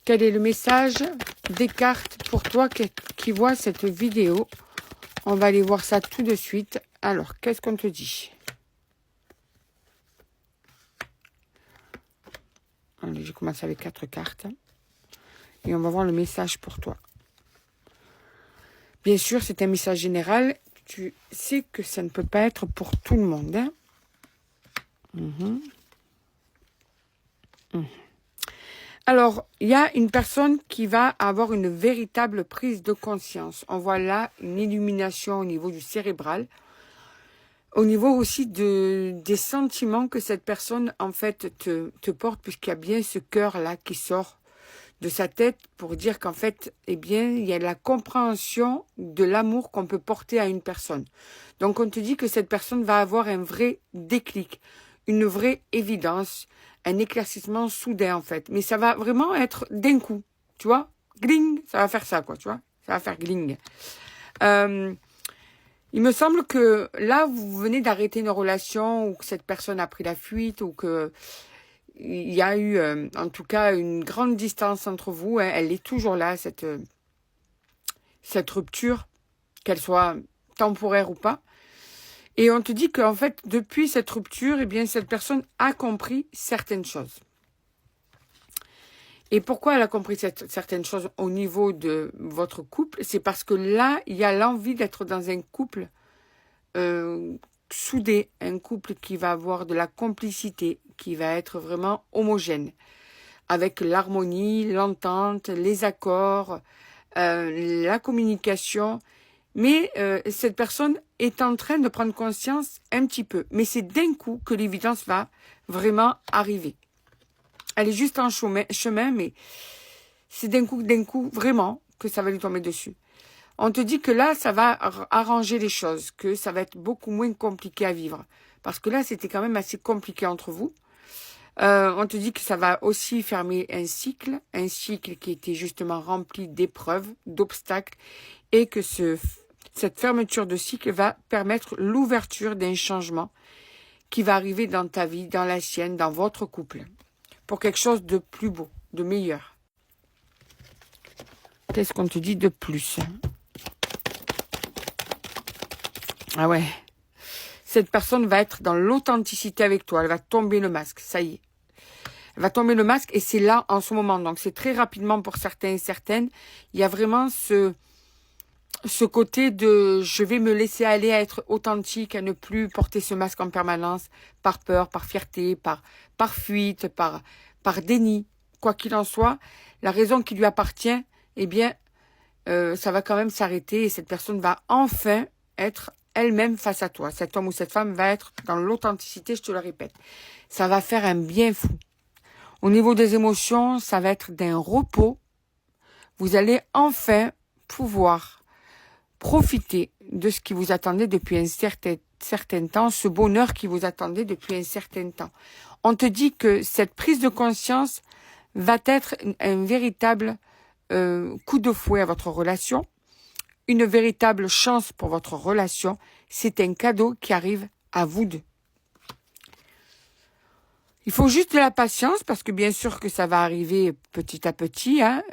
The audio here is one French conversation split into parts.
Quel est le message des cartes pour toi qui voit cette vidéo? On va aller voir ça tout de suite. Alors, qu'est-ce qu'on te dit? Allez, je commence avec 4 cartes. Et on va voir le message pour toi. Bien sûr, c'est un message général. Tu sais que ça ne peut pas être pour tout le monde. Hein. Alors, il y a une personne qui va avoir une véritable prise de conscience. On voit là une illumination au niveau du cérébral. Au niveau aussi des sentiments que cette personne, en fait, te porte, puisqu'il y a bien ce cœur-là qui sort de sa tête pour dire qu'en fait, eh bien, il y a la compréhension de l'amour qu'on peut porter à une personne. Donc, on te dit que cette personne va avoir un vrai déclic, une vraie évidence, un éclaircissement soudain, en fait. Mais ça va vraiment être d'un coup, tu vois? Gling, ça va faire ça, quoi, tu vois? Ça va faire gling. Il me semble que là, vous venez d'arrêter une relation ou que cette personne a pris la fuite ou que il y a eu, en tout cas, une grande distance entre vous. Hein. Elle est toujours là, cette rupture, qu'elle soit temporaire ou pas. Et on te dit qu'en fait, depuis cette rupture, eh bien, cette personne a compris certaines choses. Et pourquoi elle a compris certaines choses au niveau de votre couple? C'est parce que là, il y a l'envie d'être dans un couple soudé, un couple qui va avoir de la complicité, qui va être vraiment homogène, avec l'harmonie, l'entente, les accords, la communication. Mais cette personne est en train de prendre conscience un petit peu. Mais c'est d'un coup que l'évidence va vraiment arriver. Elle est juste en chemin, mais c'est d'un coup, vraiment, que ça va lui tomber dessus. On te dit que là, ça va arranger les choses, que ça va être beaucoup moins compliqué à vivre. Parce que là, c'était quand même assez compliqué entre vous. On te dit que ça va aussi fermer un cycle qui était justement rempli d'épreuves, d'obstacles, et que cette fermeture de cycle va permettre l'ouverture d'un changement qui va arriver dans ta vie, dans la sienne, dans votre couple, pour quelque chose de plus beau, de meilleur. Qu'est-ce qu'on te dit de plus? Ah ouais. Cette personne va être dans l'authenticité avec toi. Elle va tomber le masque. Ça y est. Elle va tomber le masque et c'est là en ce moment. Donc c'est très rapidement pour certains et certaines. Il y a vraiment ce côté de je vais me laisser aller à être authentique, à ne plus porter ce masque en permanence par peur, par fierté, par fuite, par déni. Quoi qu'il en soit, la raison qui lui appartient, eh bien, ça va quand même s'arrêter et cette personne va enfin être elle-même face à toi. Cet homme ou cette femme va être dans l'authenticité, je te le répète. Ça va faire un bien fou. Au niveau des émotions, ça va être d'un repos. Vous allez enfin pouvoir profiter de ce qui vous attendait depuis un certain temps, ce bonheur qui vous attendait depuis un certain temps. On te dit que cette prise de conscience va être un véritable coup de fouet à votre relation, une véritable chance pour votre relation. C'est un cadeau qui arrive à vous deux. Il faut juste de la patience parce que bien sûr que ça va arriver petit à petit, hein,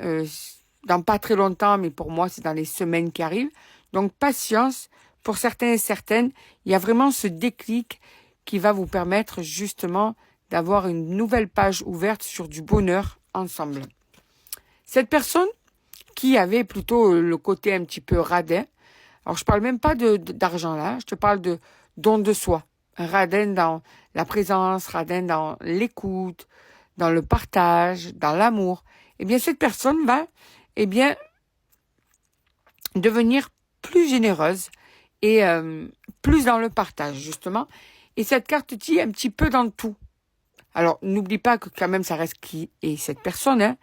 dans pas très longtemps, mais pour moi c'est dans les semaines qui arrivent. Donc patience, pour certains et certaines, il y a vraiment ce déclic qui va vous permettre justement d'avoir une nouvelle page ouverte sur du bonheur ensemble. Cette personne qui avait plutôt le côté un petit peu radin, alors je parle même pas d'argent là, je te parle de don de soi, radin dans la présence, radin dans l'écoute, dans le partage, dans l'amour. Eh bien cette personne va, eh bien, devenir plus généreuse et plus dans le partage justement. Et cette carte dit un petit peu dans tout. Alors, n'oublie pas que quand même, ça reste qui est cette personne. Hein.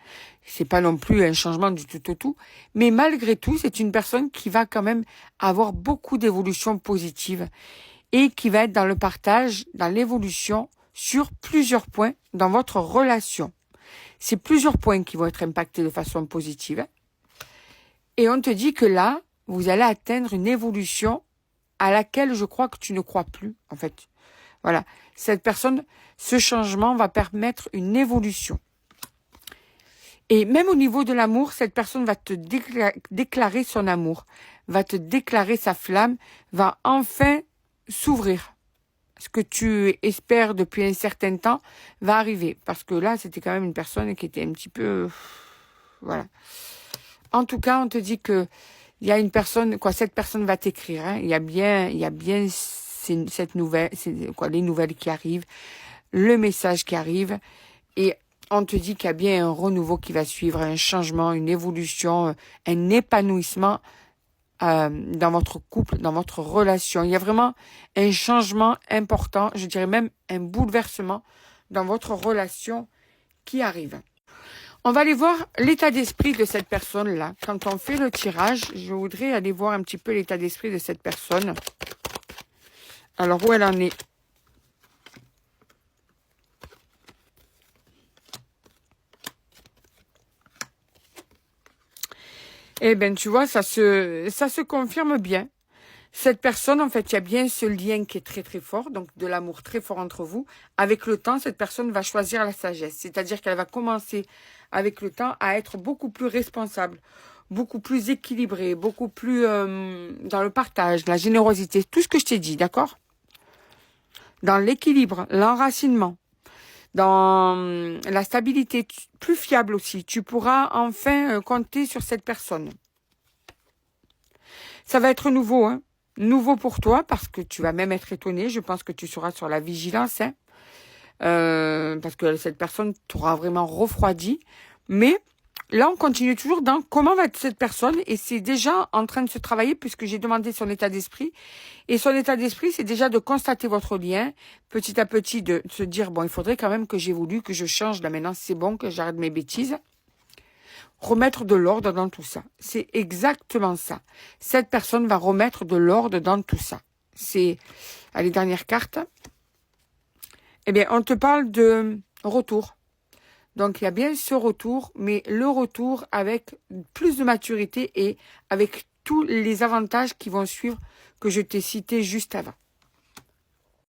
C'est pas non plus un changement du tout au tout. Mais malgré tout, c'est une personne qui va quand même avoir beaucoup d'évolutions positives et qui va être dans le partage, dans l'évolution sur plusieurs points dans votre relation. C'est plusieurs points qui vont être impactés de façon positive. Et on te dit que là, vous allez atteindre une évolution à laquelle je crois que tu ne crois plus, en fait. Voilà. Cette personne, ce changement va permettre une évolution. Et même au niveau de l'amour, cette personne va te déclarer son amour, va te déclarer sa flamme, va enfin s'ouvrir. Ce que tu espères depuis un certain temps va arriver. Parce que là, c'était quand même une personne qui était un petit peu... voilà. En tout cas, on te dit que il y a une personne, quoi, cette personne va t'écrire. Hein. Il y a bien cette nouvelle, les nouvelles qui arrivent, le message qui arrive. Et on te dit qu'il y a bien un renouveau qui va suivre, un changement, une évolution, un épanouissement dans votre couple, dans votre relation. Il y a vraiment un changement important, je dirais même un bouleversement dans votre relation qui arrive. On va aller voir l'état d'esprit de cette personne-là. Quand on fait le tirage, je voudrais aller voir un petit peu l'état d'esprit de cette personne. Alors, où elle en est? Eh bien, tu vois, ça se confirme bien. Cette personne, en fait, il y a bien ce lien qui est très très fort, donc de l'amour très fort entre vous. Avec le temps, cette personne va choisir la sagesse, c'est-à-dire qu'elle va commencer avec le temps à être beaucoup plus responsable, beaucoup plus équilibrée, beaucoup plus dans le partage, la générosité, tout ce que je t'ai dit, d'accord? Dans l'équilibre, l'enracinement, dans la stabilité, plus fiable aussi. Tu pourras enfin compter sur cette personne. Ça va être nouveau, hein? Nouveau pour toi, parce que tu vas même être étonné. Je pense que tu seras sur la vigilance, hein, parce que cette personne t'aura vraiment refroidi. Mais là, on continue toujours dans comment va être cette personne, et c'est déjà en train de se travailler, puisque j'ai demandé son état d'esprit. Et son état d'esprit, c'est déjà de constater votre lien, petit à petit, de se dire, bon, il faudrait quand même que j'évolue, que je change, là maintenant, c'est bon, que j'arrête mes bêtises. Remettre de l'ordre dans tout ça. C'est exactement ça. Cette personne va remettre de l'ordre dans tout ça. C'est, allez, dernière carte. Eh bien, on te parle de retour. Donc, il y a bien ce retour, mais le retour avec plus de maturité et avec tous les avantages qui vont suivre que je t'ai cités juste avant.